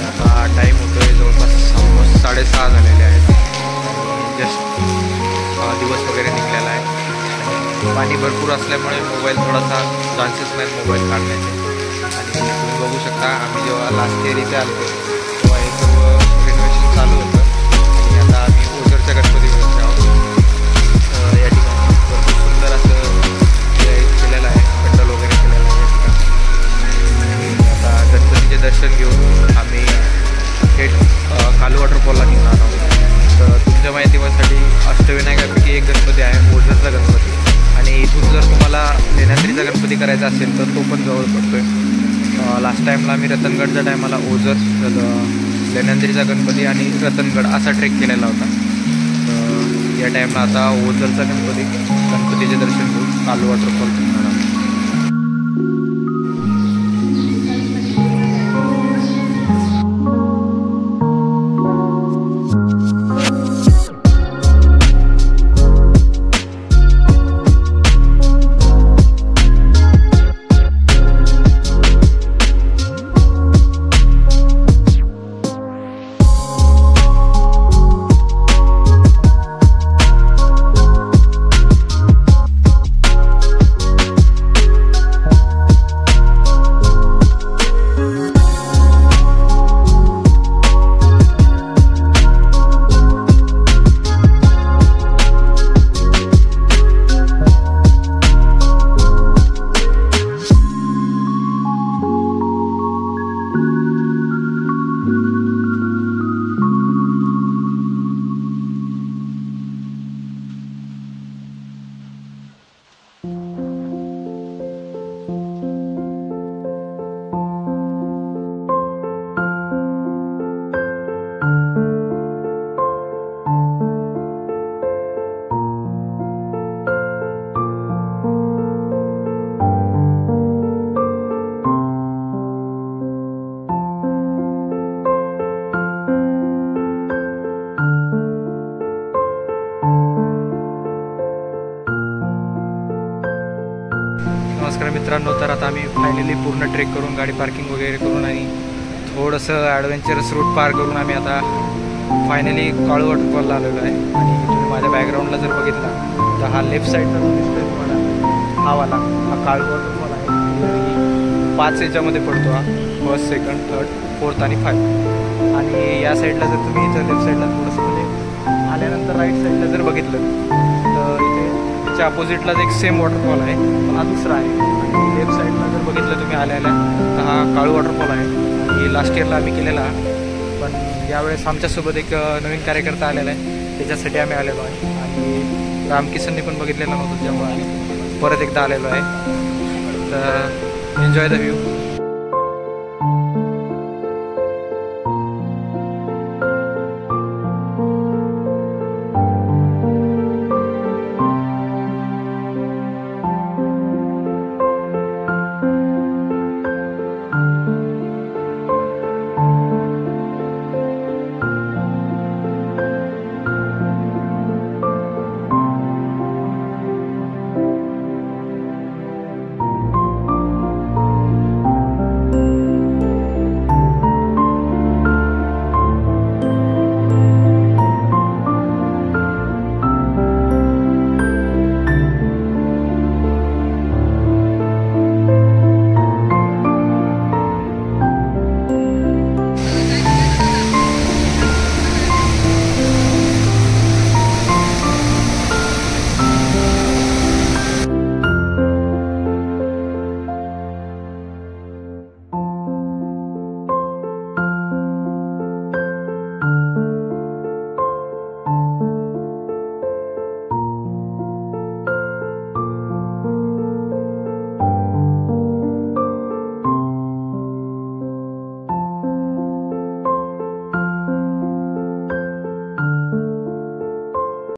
आता टाईम होतो आहे जवळपास ऑलमोस्ट 6:30 झालेले आहेत. जस्ट दिवस वगैरे निघालेला आहे. पाणी भरपूर असल्यामुळे मोबाईल थोडासा चान्सेस नाहीत मोबाईल काढण्याचे. आणि तुम्ही बघू शकता आम्ही जेव्हा लास्ट इयर इथे आलो तेव्हा हे सर्व रिनोव्हेशन चालू होतं. आणि आता आम्ही ओझरच्या गणपती बघत आहोत. या ठिकाणी भरपूर सुंदर असं केलेलं आहे, पंडल वगैरे केलेलं आहे या ठिकाणी. आता गणपतीचे दर्शन घेऊन आम्ही थेट कालू वॉटरफॉलला निघणार आहोत. तर तुमच्या माहितीसाठी अष्टविनायकापैकी एक गणपती आहे ओझरचा गणपती. आणि इथून जर तुम्हाला लेण्याद्रीचा गणपती करायचा असेल तर तो पण जवळ पडतो आहे. लास्ट टाईमला आम्ही रतनगडच्या टायमाला ओझर, लेण्याद्रीचा गणपती आणि रतनगड असा ट्रेक केलेला होता. तर या टाईमला आता ओझरचा गणपतीचे दर्शन घेऊन कालू वॉटरफॉल करणार आहोत. नमस्कार मित्रांनो, तर आता आम्ही फायनली पूर्ण ट्रेक करून गाडी पार्किंग वगैरे करून आणि थोडंसं ॲडव्हेंचरस रूट पार करून आम्ही आता फायनली काळू वॉटरफॉलला आलेलो आहे. आणि तुम्ही माझ्या बॅकग्राऊंडला जर बघितला तर हा लेफ्ट साईडला दिसतोय तुम्हाला हा काळू वॉटरफॉल आहे. 5 याच्यामध्ये पडतो हा, 1st, 2nd, 3rd, 4th आणि 5. आणि या साईडला जर तुम्ही इथं लेफ्ट साईडला थोडंसं म्हणजे आल्यानंतर राईट साईडला जर बघितलं तर इथे त्याच्या अपोजिटलाच एक सेम वॉटरफॉल आहे, पण हा दुसरा आहे. आणि लेफ्ट साईडला जर बघितलं तुम्ही आल्या तर हा काळू वॉटरफॉल आहे. आणि लास्ट इयरला आम्ही केलेला, पण यावेळेस आमच्यासोबत एक नवीन कार्यकर्ता आलेला आहे, त्याच्यासाठी आम्ही आलेलो आहे. आणि रामकिसनने पण बघितलेलं नव्हतं, त्यामुळे आम्ही परत एकदा आलेलो आहे. तर एन्जॉय द व्ह्यू.